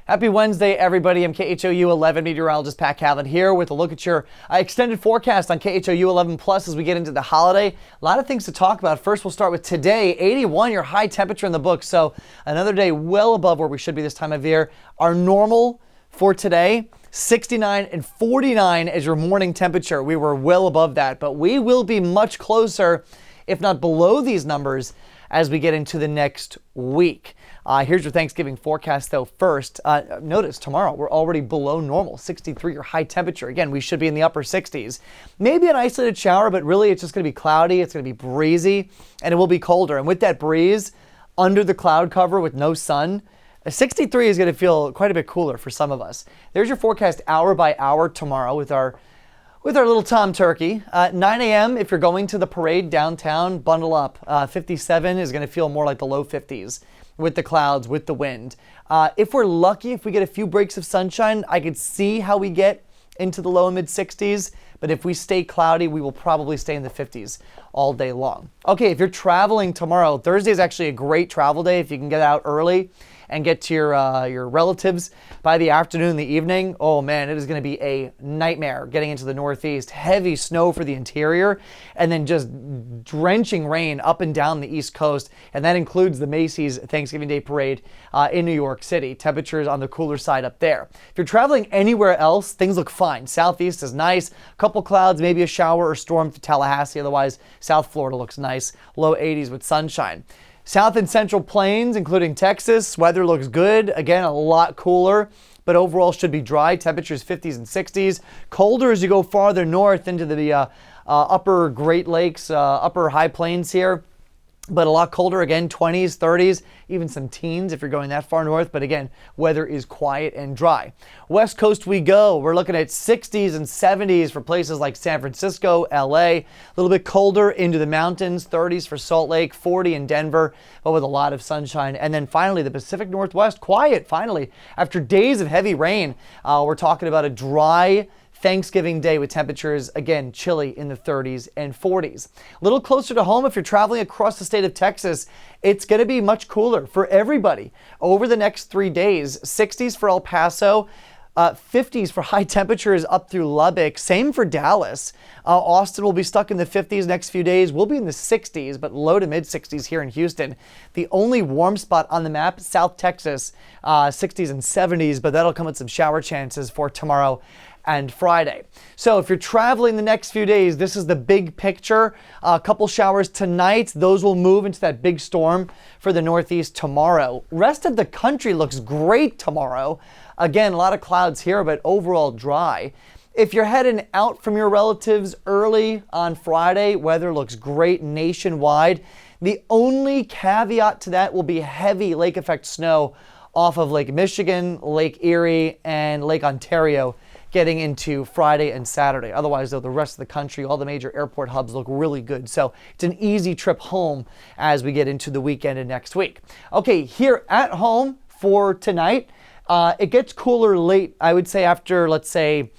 Happy Wednesday, everybody. I'm KHOU 11 meteorologist Pat Cavlin here with a look at your extended forecast on KHOU 11 Plus as we get into the holiday. A lot of things to talk about. First, we'll start with today. 81, your high temperature in the book. So another day well above where we should be this time of year. Our normal for today, 69 and 49 is your morning temperature. We were well above that, but we will be much closer, if not below these numbers, as we get into the next week. Here's your Thanksgiving forecast, though. First, notice tomorrow we're already below normal, 63 your high temperature. Again, we should be in the upper 60s. Maybe an isolated shower, but really it's just going to be cloudy. It's going to be breezy, and it will be colder. And with that breeze, under the cloud cover with no sun, 63 is going to feel quite a bit cooler for some of us. There's your forecast hour by hour tomorrow with our little Tom Turkey. 9 a.m. if you're going to the parade downtown, bundle up. 57 is going to feel more like the low 50s with the clouds, with the wind. If we're lucky, if we get a few breaks of sunshine, I could see how we get into the low and mid 60s. But if we stay cloudy, we will probably stay in the 50s all day long. Okay, if you're traveling tomorrow, Thursday is actually a great travel day if you can get out early and get to your relatives by the afternoon, the evening. Oh man, it is going to be a nightmare getting into the Northeast. Heavy snow for the interior, and then just drenching rain up and down the East Coast. And that includes the Macy's Thanksgiving Day Parade in New York City. Temperatures on the cooler side up there. If you're traveling anywhere else, things look fine. Southeast is nice. Couple clouds, maybe a shower or storm to Tallahassee. Otherwise, South Florida looks nice. Low 80s with sunshine. South and central plains, including Texas, weather looks good. Again, a lot cooler, but overall should be dry. Temperatures 50s and 60s. Colder as you go farther north into the upper Great Lakes, upper high plains here. But a lot colder, again, 20s, 30s, even some teens if you're going that far north. But again, weather is quiet and dry. West Coast we go. We're looking at 60s and 70s for places like San Francisco, LA. A little bit colder into the mountains, 30s for Salt Lake, 40 in Denver, but with a lot of sunshine. And then finally, the Pacific Northwest, quiet, finally. After days of heavy rain, we're talking about a dry Thanksgiving Day with temperatures, again, chilly in the 30s and 40s. A little closer to home, if you're traveling across the state of Texas, it's going to be much cooler for everybody over the next 3 days. 60s for El Paso, 50s for high temperatures up through Lubbock. Same for Dallas. Austin will be stuck in the 50s next few days. We'll be in the 60s, but low to mid 60s here in Houston. The only warm spot on the map, South Texas, 60s and 70s, but that'll come with some shower chances for tomorrow and Friday. So if you're traveling the next few days, this is the big picture. A couple showers tonight. Those will move into that big storm for the Northeast tomorrow. Rest of the country looks great tomorrow. Again, a lot of clouds here, but overall dry. If you're heading out from your relatives early on Friday, weather looks great nationwide. The only caveat to that will be heavy lake effect snow off of Lake Michigan, Lake Erie, and Lake Ontario getting into Friday and Saturday. Otherwise, though, the rest of the country, all the major airport hubs look really good. So it's an easy trip home as we get into the weekend and next week. Okay, here at home for tonight, it gets cooler late, I would say after, let's say,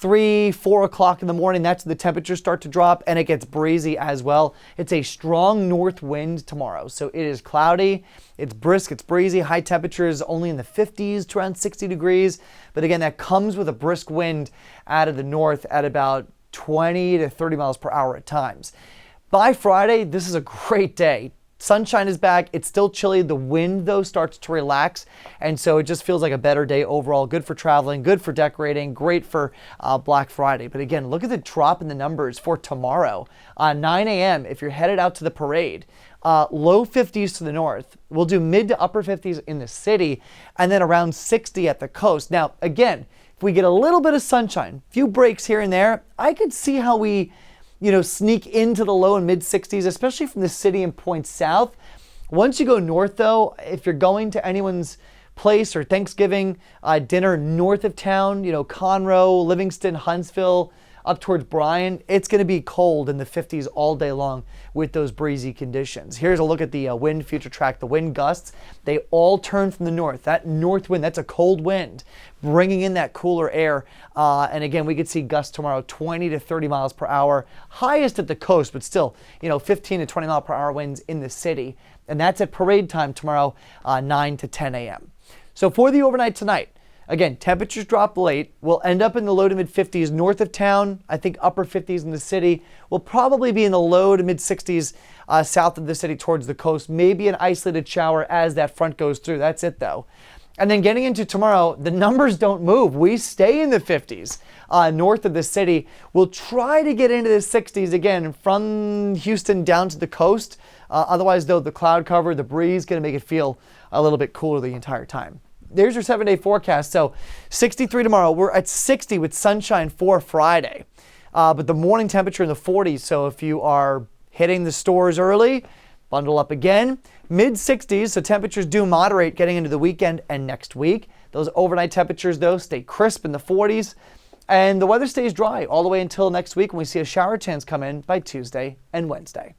3, 4 o'clock in the morning. That's when the temperatures start to drop, and it gets breezy as well. It's a strong north wind tomorrow, so it is cloudy, it's brisk, it's breezy. High temperatures only in the 50s to around 60 degrees, but again, that comes with a brisk wind out of the north at about 20 to 30 miles per hour at times. By Friday, this is a great day. Sunshine is back. It's still chilly. The wind, though, starts to relax. And so it just feels like a better day overall. Good for traveling, good for decorating, great for Black Friday. But again, look at the drop in the numbers for tomorrow. 9 a.m. if you're headed out to the parade. Low 50s to the north. We'll do mid to upper 50s in the city, and then around 60 at the coast. Now, again, if we get a little bit of sunshine, a few breaks here and there, I could see how we sneak into the low and mid 60s, especially from the city and points south. Once you go north, though, if you're going to anyone's place or Thanksgiving dinner north of town, Conroe, Livingston, Huntsville, up towards Bryan, it's going to be cold in the 50s all day long with those breezy conditions. Here's a look at the wind future track, the wind gusts. They all turn from the north. That north wind, that's a cold wind, bringing in that cooler air. And again, we could see gusts tomorrow, 20 to 30 miles per hour, highest at the coast, but still, 15 to 20 mile per hour winds in the city. And that's at parade time tomorrow, 9 to 10 a.m. So for the overnight tonight, again, temperatures drop late. We'll end up in the low to mid 50s north of town. I think upper 50s in the city. We'll probably be in the low to mid 60s south of the city towards the coast. Maybe an isolated shower as that front goes through. That's it though. And then getting into tomorrow, the numbers don't move. We stay in the 50s north of the city. We'll try to get into the 60s again from Houston down to the coast. Otherwise, though, the cloud cover, the breeze, going to make it feel a little bit cooler the entire time. There's your 7-day forecast. So 63 tomorrow. We're at 60 with sunshine for Friday. But the morning temperature in the 40s. So if you are hitting the stores early, bundle up again. Mid 60s, so temperatures do moderate getting into the weekend and next week. Those overnight temperatures, though, stay crisp in the 40s. And the weather stays dry all the way until next week when we see a shower chance come in by Tuesday and Wednesday.